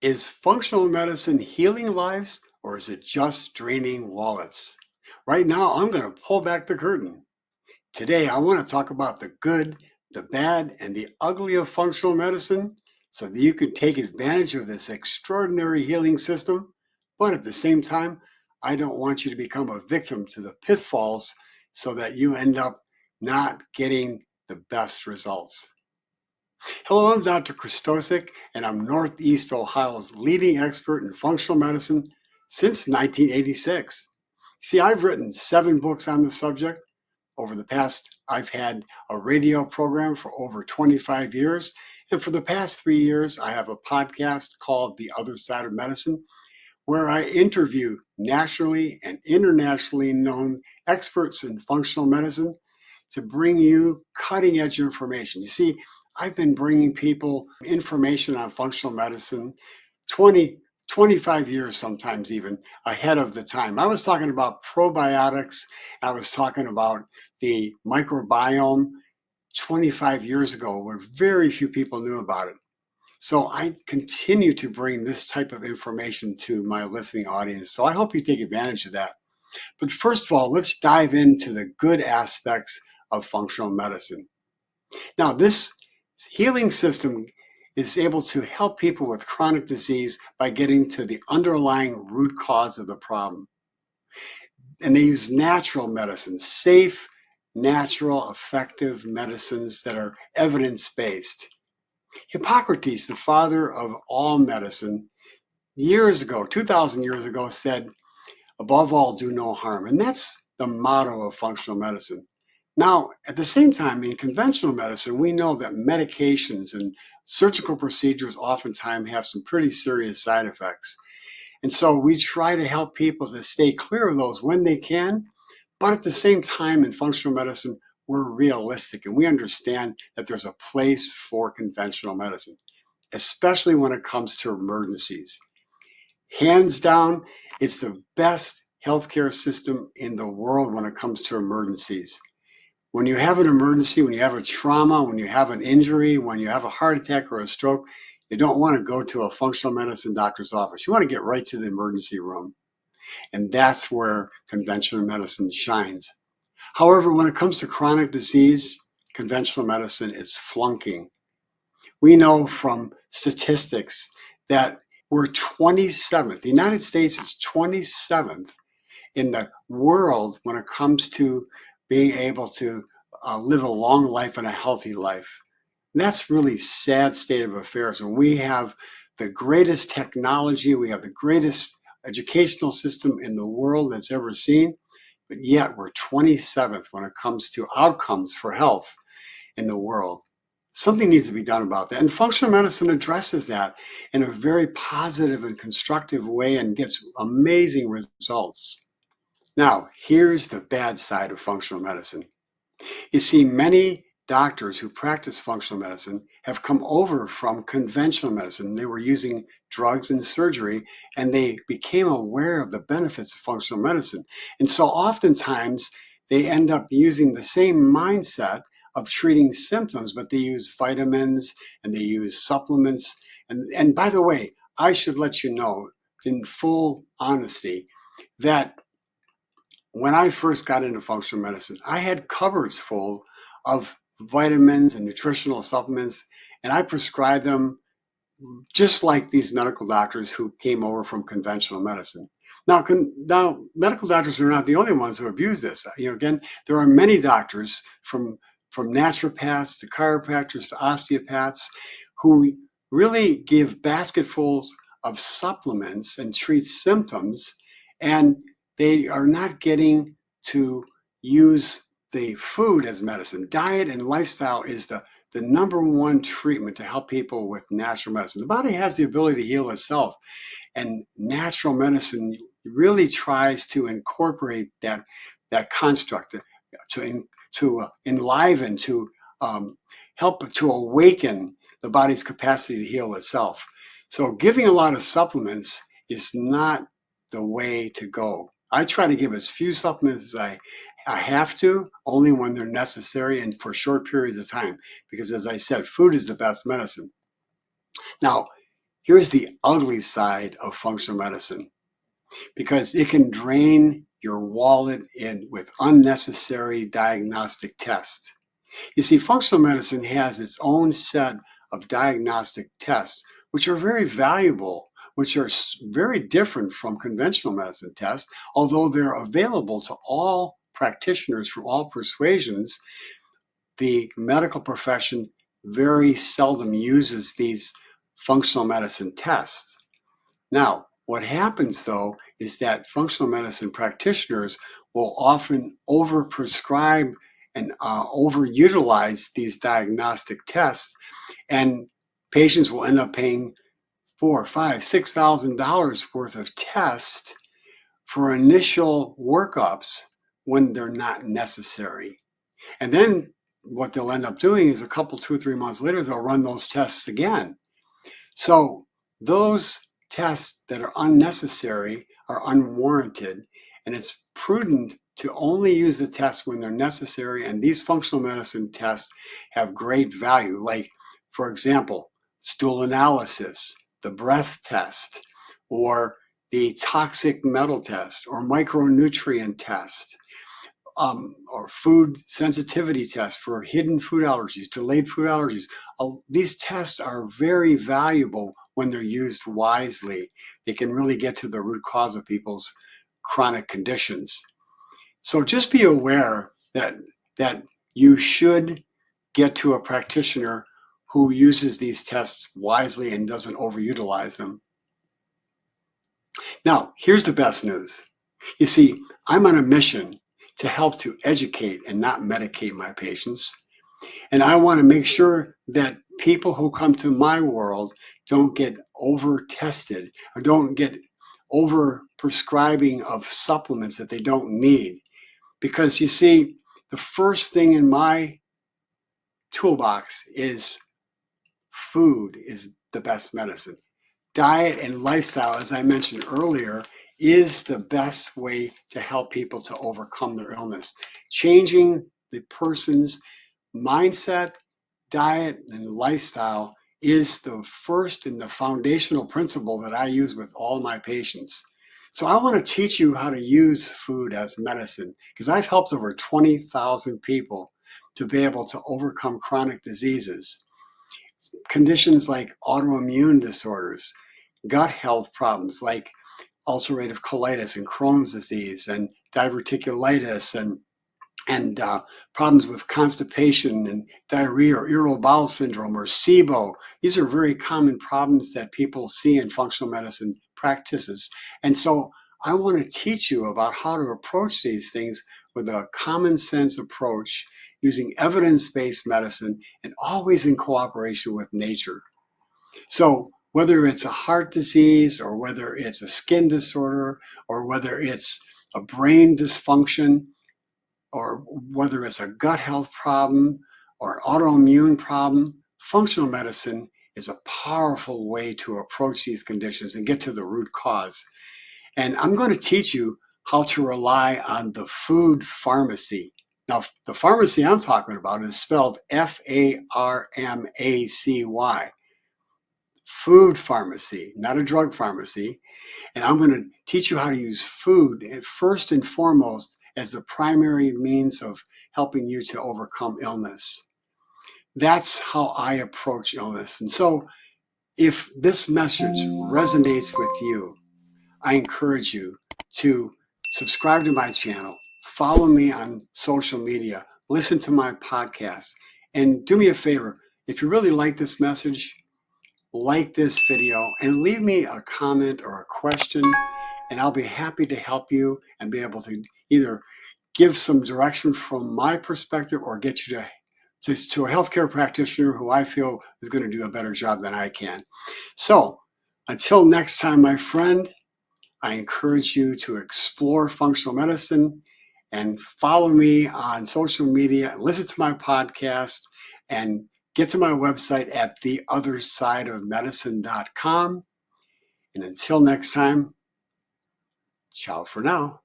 Is functional medicine healing lives or is it just draining wallets? Right now, I'm going to pull back the curtain. Today, I want to talk about the good, the bad, and the ugly of functional medicine so that you can take advantage of this extraordinary healing system. But at the same time, I don't want you to become a victim to the pitfalls so that you end up not getting the best results. Hello, I'm Dr. Krystosik, and I'm Northeast Ohio's leading expert in functional medicine since 1986. See, I've written 7 books on the subject. Over the past, I've had a radio program for over 25 years, and for the past 3 years, I have a podcast called The Other Side of Medicine, where I interview nationally and internationally known experts in functional medicine to bring you cutting edge information. You see, I've been bringing people information on functional medicine 20, 25 years, sometimes even ahead of the time. I was talking about probiotics. I was talking about the microbiome 25 years ago, where very few people knew about it. So I continue to bring this type of information to my listening audience. So I hope you take advantage of that. But first of all, let's dive into the good aspects of functional medicine. Now, this healing system is able to help people with chronic disease by getting to the underlying root cause of the problem. And they use natural medicines, safe, natural, effective medicines that are evidence-based. Hippocrates, the father of all medicine, years ago, 2,000 years ago, said, above all, do no harm. And that's the motto of functional medicine. Now, at the same time, in conventional medicine, we know that medications and surgical procedures oftentimes have some pretty serious side effects. And so we try to help people to stay clear of those when they can. But at the same time, in functional medicine, we're realistic and we understand that there's a place for conventional medicine, especially when it comes to emergencies. Hands down, it's the best healthcare system in the world when it comes to emergencies. When you have an emergency, when you have a trauma, when you have an injury, when you have a heart attack or a stroke, you don't want to go to a functional medicine doctor's office. You want to get right to the emergency room. And that's where conventional medicine shines. However, when it comes to chronic disease, conventional medicine is flunking. We know from statistics that we're 27th. The United States is 27th in the world when it comes to being able to live a long life and a healthy life. And that's really sad state of affairs when we have the greatest technology, we have the greatest educational system in the world that's ever seen, but yet we're 27th when it comes to outcomes for health in the world. Something needs to be done about that. And functional medicine addresses that in a very positive and constructive way and gets amazing results. Now, here's the bad side of functional medicine. You see, many doctors who practice functional medicine have come over from conventional medicine. They were using drugs and surgery, and they became aware of the benefits of functional medicine. And so oftentimes, they end up using the same mindset of treating symptoms, but they use vitamins and they use supplements. And by the way, I should let you know, in full honesty, that when I first got into functional medicine, I had cupboards full of vitamins and nutritional supplements, and I prescribed them just like these medical doctors who came over from conventional medicine. Now, medical doctors are not the only ones who abuse this. Again, there are many doctors from naturopaths to chiropractors to osteopaths who really give basketfuls of supplements and treat symptoms, and they are not getting to use the food as medicine. Diet and lifestyle is the number one treatment to help people with natural medicine. The body has the ability to heal itself, and natural medicine really tries to incorporate that construct to enliven, to help to awaken the body's capacity to heal itself. So giving a lot of supplements is not the way to go. I try to give as few supplements as I have to, only when they're necessary and for short periods of time, because as I said, food is the best medicine. Now, Here's the ugly side of functional medicine, because it can drain your wallet in with unnecessary diagnostic tests. You see, functional medicine has its own set of diagnostic tests, which are very valuable, which are very different from conventional medicine tests, although they're available to all practitioners from all persuasions. The medical profession very seldom uses these functional medicine tests. Now, what happens though is that functional medicine practitioners will often overprescribe and overutilize these diagnostic tests, and patients will end up paying $4, $5, $6,000 worth of tests for initial workups when they're not necessary. And then what they'll end up doing is a couple, 2 or 3 months later, they'll run those tests again. So those tests that are unnecessary are unwarranted, and it's prudent to only use the tests when they're necessary. And these functional medicine tests have great value, like, for example, stool analysis, the breath test, or the toxic metal test, or micronutrient test, or food sensitivity tests for hidden food allergies, delayed food allergies. These tests are very valuable when they're used wisely. They can really get to the root cause of people's chronic conditions. So just be aware that you should get to a practitioner who uses these tests wisely and doesn't overutilize them. Now, here's the best news. You see, I'm on a mission to help to educate and not medicate my patients. And I want to make sure that people who come to my world don't get over tested or don't get over prescribing of supplements that they don't need. Because you see, the first thing in my toolbox is food is the best medicine. Diet and lifestyle, as I mentioned earlier, is the best way to help people to overcome their illness. Changing the person's mindset, diet, and lifestyle is the first and the foundational principle that I use with all my patients. So I want to teach you how to use food as medicine, because I've helped over 20,000 people to be able to overcome chronic diseases, conditions like autoimmune disorders, gut health problems like ulcerative colitis and Crohn's disease and diverticulitis and problems with constipation and diarrhea or irritable bowel syndrome or SIBO. These are very common problems that people see in functional medicine practices. And so I want to teach you about how to approach these things with a common sense approach, using evidence-based medicine and always in cooperation with nature. So whether it's a heart disease or whether it's a skin disorder or whether it's a brain dysfunction or whether it's a gut health problem or an autoimmune problem, functional medicine is a powerful way to approach these conditions and get to the root cause. And I'm going to teach you how to rely on the food pharmacy. Now, the pharmacy I'm talking about is spelled Pharmacy. Food pharmacy, not a drug pharmacy. And I'm going to teach you how to use food first and foremost as the primary means of helping you to overcome illness. That's how I approach illness. And so if this message resonates with you, I encourage you to subscribe to my channel, follow me on social media, listen to my podcast, and do me a favor. If you really like this message, like this video and leave me a comment or a question, and I'll be happy to help you and be able to either give some direction from my perspective or get you to a healthcare practitioner who I feel is going to do a better job than I can. So until next time, my friend, I encourage you to explore functional medicine and follow me on social media and listen to my podcast and get to my website at theothersideofmedicine.com. And until next time, ciao for now.